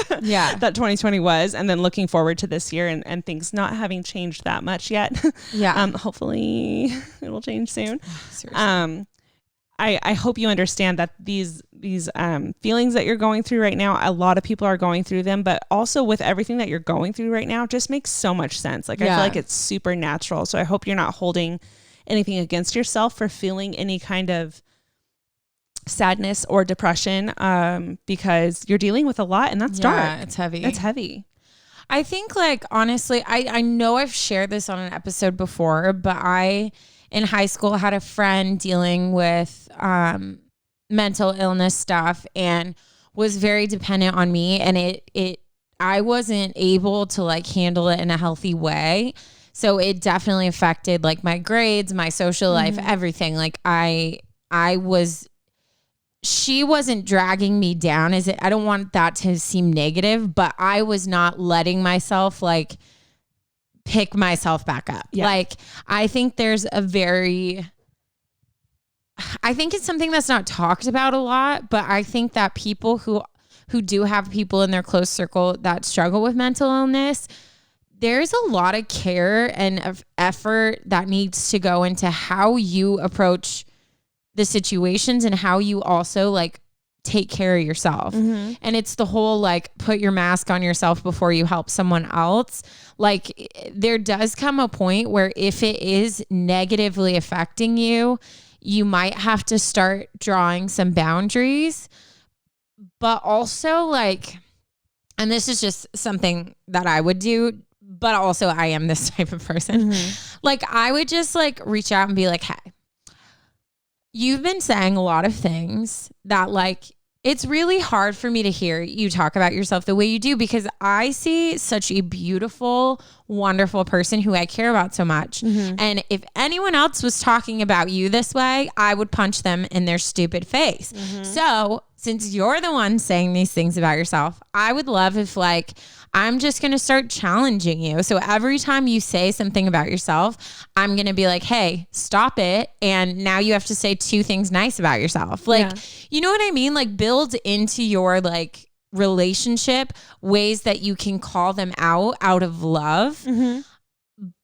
that 2020 was, and then looking forward to this year and things not having changed that much yet. Hopefully it will change soon. I hope you understand that these feelings that you're going through right now, a lot of people are going through them, but also with everything that you're going through right now, just makes so much sense. Like I feel like it's super natural. So I hope you're not holding anything against yourself for feeling any kind of sadness or depression, because you're dealing with a lot, and that's dark.
It's heavy.
It's heavy.
I think, like, honestly, I know I've shared this on an episode before, but in high school had a friend dealing with mental illness stuff and was very dependent on me, and I wasn't able to like handle it in a healthy way. So it definitely affected like my grades, my social life, everything. Like she wasn't dragging me down. I don't want that to seem negative, but I was not letting myself like pick myself back up.
Yeah.
Like, I think I think it's something that's not talked about a lot, but I think that people who do have people in their close circle that struggle with mental illness, there's a lot of care and effort that needs to go into how you approach the situations and how you also like take care of yourself. And it's the whole like put your mask on yourself before you help someone else. Like there does come a point where if it is negatively affecting you, you might have to start drawing some boundaries. But also like, and this is just something that I would do, but also I am this type of person. Like I would just like reach out and be like, hey, you've been saying a lot of things that like, it's really hard for me to hear you talk about yourself the way you do, because I see such a beautiful, wonderful person who I care about so much. And if anyone else was talking about you this way, I would punch them in their stupid face. So since you're the one saying these things about yourself, I would love if like, I'm just going to start challenging you. So every time you say something about yourself, I'm going to be like, hey, stop it. And now you have to say 2 things nice about yourself. Like, you know what I mean? Like build into your like relationship ways that you can call them out of love.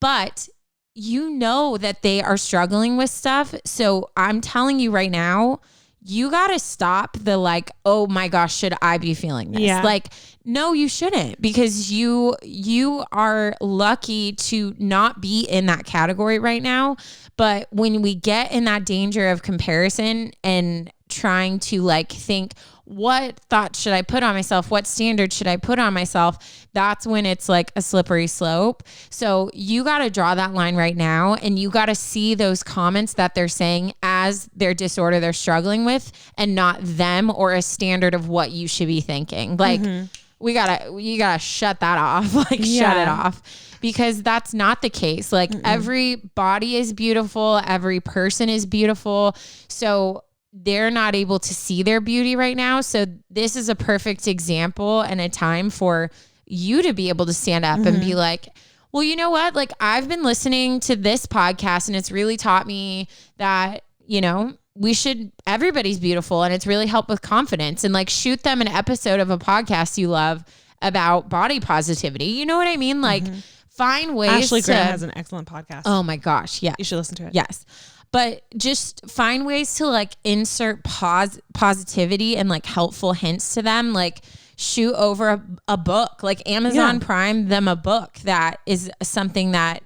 But you know that they are struggling with stuff. So I'm telling you right now, you got to stop the like, oh my gosh, should I be feeling this? Like, no, you shouldn't, because you are lucky to not be in that category right now. But when we get in that danger of comparison and trying to like think, what thought should I put on myself? What standard should I put on myself? That's when it's like a slippery slope. So you got to draw that line right now, and you got to see those comments that they're saying as their disorder they're struggling with, and not them or a standard of what you should be thinking. Like you gotta shut that off, like shut it off, because that's not the case. Like every body is beautiful. Every person is beautiful. So they're not able to see their beauty right now. So this is a perfect example and a time for you to be able to stand up and be like, well, you know what? Like I've been listening to this podcast and it's really taught me that, you know, everybody's beautiful, and it's really helped with confidence, and like shoot them an episode of a podcast you love about body positivity. You know what I mean? Like find ways.
Ashley Graham has an excellent podcast.
Oh my gosh. Yeah.
You should listen to it.
Yes. But just find ways to like insert positivity and like helpful hints to them. Like shoot over a book, like Amazon Prime them a book that is something that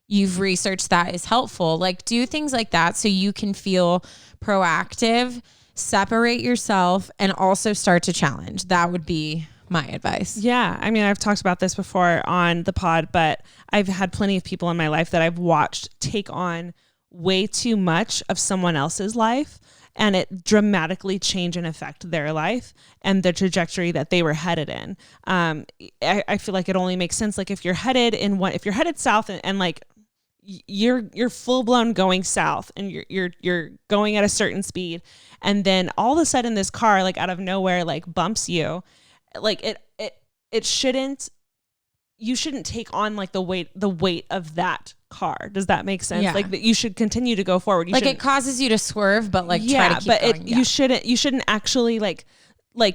you've researched that is helpful. Like do things like that so you can feel proactive, separate yourself, and also start to challenge. That would be my advice.
Yeah. I mean, I've talked about this before on the pod, but I've had plenty of people in my life that I've watched take on way too much of someone else's life, and it dramatically change and affect their life and the trajectory that they were headed in. I feel like it only makes sense. Like if you're headed south and like you're full blown going south and you're going at a certain speed, and then all of a sudden this car like out of nowhere like bumps you, like it shouldn't. You shouldn't take on like the weight of that car. Does that make sense?
Yeah.
Like that you should continue to go forward.
Like it causes you to swerve, but like try to keep going.
You shouldn't actually like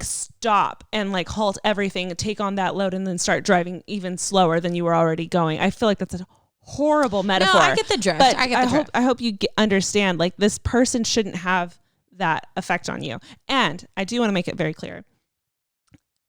stop and like halt everything and take on that load and then start driving even slower than you were already going. I feel like that's a horrible metaphor.
No, I get the drift.
But
I
hope you understand, like this person shouldn't have that effect on you. And I do want to make it very clear.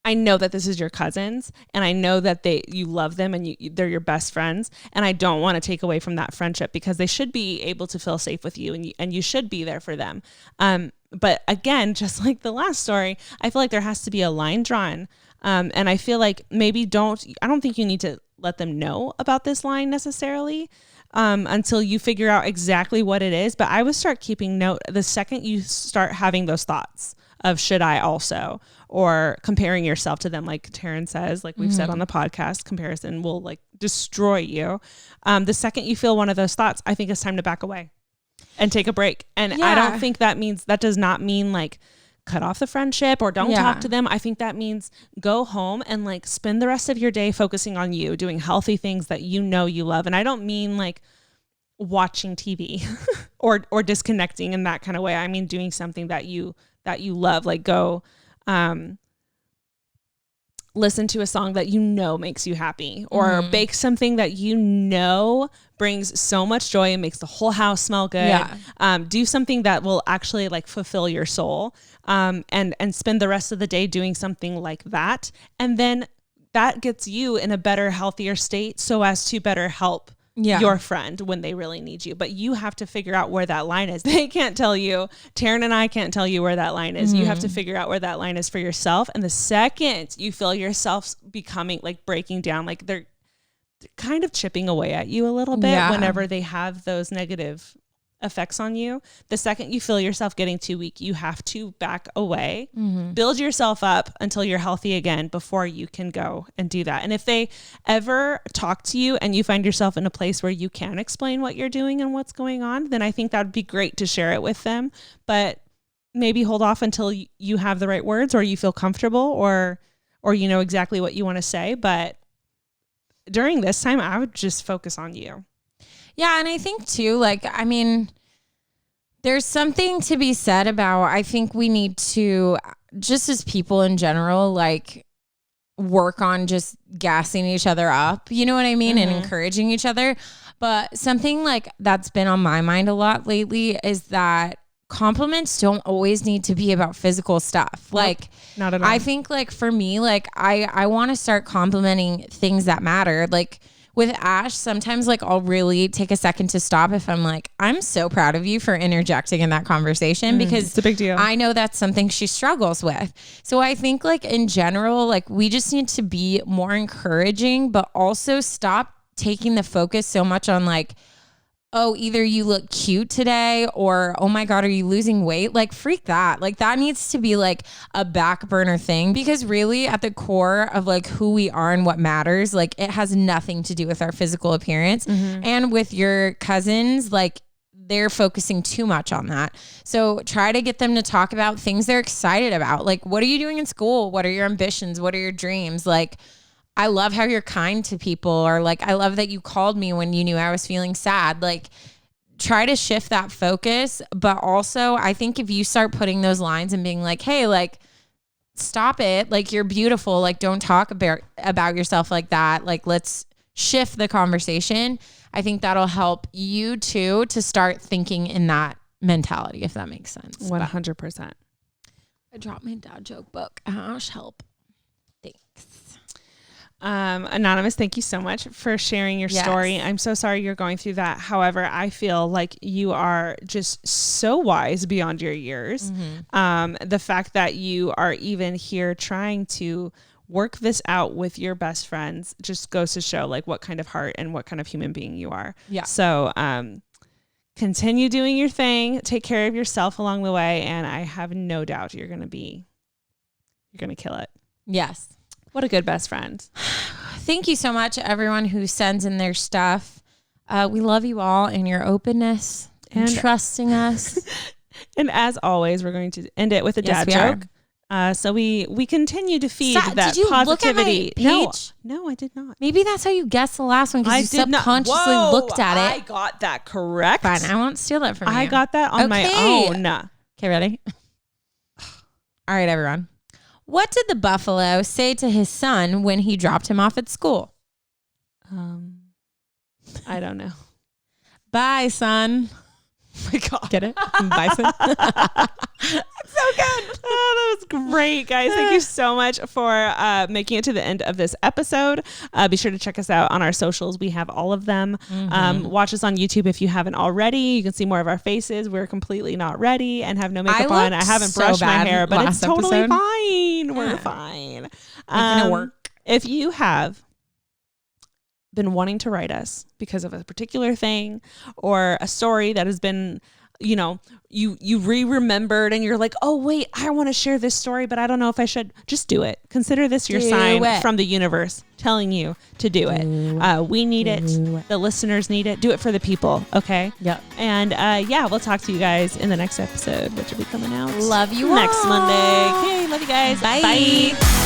I know that this is your cousins, and I know that you love them and they're your best friends. And I don't want to take away from that friendship, because they should be able to feel safe with you, and you should be there for them. But again, just like the last story, I feel like there has to be a line drawn. And I feel like maybe I don't think you need to let them know about this line necessarily, until you figure out exactly what it is. But I would start keeping note the second you start having those thoughts of should I also, or comparing yourself to them. Like Taryn says, like we've said on the podcast, comparison will like destroy you. The second you feel one of those thoughts, I think it's time to back away and take a break. And I don't think that does not mean like cut off the friendship or don't talk to them. I think that means go home and like spend the rest of your day focusing on you, doing healthy things that you know you love. And I don't mean like watching TV or disconnecting in that kind of way. I mean doing something that you love, like go listen to a song that you know makes you happy, or bake something that you know brings so much joy and makes the whole house smell good. Do something that will actually like fulfill your soul, and spend the rest of the day doing something like that. And then that gets you in a better, healthier state so as to better help your friend when they really need you. But you have to figure out where that line is. They can't tell you. Taryn and I can't tell you where that line is. You have to figure out where that line is for yourself. And the second you feel yourself becoming like breaking down, like they're kind of chipping away at you a little bit whenever they have those negative effects on you. The second you feel yourself getting too weak, you have to back away, build yourself up until you're healthy again before you can go and do that. And if they ever talk to you and you find yourself in a place where you can explain what you're doing and what's going on, then I think that would be great to share it with them. But maybe hold off until you have the right words, or you feel comfortable, or you know exactly what you want to say. But during this time, I would just focus on you.
Yeah. And I think too, like, I mean, there's something to be said about, I think we need to, just as people in general, like work on just gassing each other up, you know what I mean? And encouraging each other. But something like that's been on my mind a lot lately is that compliments don't always need to be about physical stuff. Nope, like, not at all. I think like for me, like I want to start complimenting things that matter. Like with Ash, sometimes like I'll really take a second to stop if I'm like, I'm so proud of you for interjecting in that conversation, because
it's a big deal.
I know that's something she struggles with. So I think like in general, like we just need to be more encouraging, but also stop taking the focus so much on like, oh, either you look cute today, or, oh my God, are you losing weight? Like freak that. Like that needs to be like a back burner thing, because really at the core of like who we are and what matters, like it has nothing to do with our physical appearance. And with your cousins, like they're focusing too much on that. So try to get them to talk about things they're excited about. Like, what are you doing in school? What are your ambitions? What are your dreams? Like, I love how you're kind to people, or like, I love that you called me when you knew I was feeling sad. Like try to shift that focus. But also I think if you start putting those lines and being like, hey, like stop it. Like you're beautiful. Like don't talk about yourself like that. Like let's shift the conversation. I think that'll help you too to start thinking in that mentality, if that makes sense.
100%.
I dropped my dad joke book. Ash, help. Thanks.
Anonymous, thank you so much for sharing your story. I'm so sorry you're going through that. However, I feel like you are just so wise beyond your years. The fact that you are even here trying to work this out with your best friends just goes to show like what kind of heart and what kind of human being you are. Yeah. So, continue doing your thing, take care of yourself along the way. And I have no doubt you're going to kill it.
Yes.
What a good best friend.
Thank you so much, everyone who sends in their stuff. We love you all and your openness and trusting us.
And as always, we're going to end it with a dad joke. So we continue to feed that
did you
positivity.
Look at my page?
No, I did not.
Maybe that's how you guessed the last one, because you subconsciously looked at it.
I got that correct.
Fine, I won't steal that from you.
I got that on my own.
Okay, ready? All right, everyone. What did the buffalo say to his son when he dropped him off at school?
I don't know.
Bye, son.
Oh my God.
Get it? Bison.
That's so good. Oh, that was great, guys. Thank you so much for making it to the end of this episode. Be sure to check us out on our socials. We have all of them. Watch us on YouTube if you haven't already. You can see more of our faces. We're completely not ready and have no makeup on. I haven't brushed my hair, but it's totally fine. Yeah. We're fine.
Making it work.
If you have been wanting to write us because of a particular thing or a story that has been you remembered and you're like, oh wait, I want to share this story, but I don't know if I should. Just do it. Consider this your sign from the universe telling you to do it. We need it. The listeners need it. Do it for the people. Okay.
Yep.
And we'll talk to you guys in the next episode, which will be coming out
Love you
next
all.
Monday. Okay. Love you guys.
Bye.
Bye.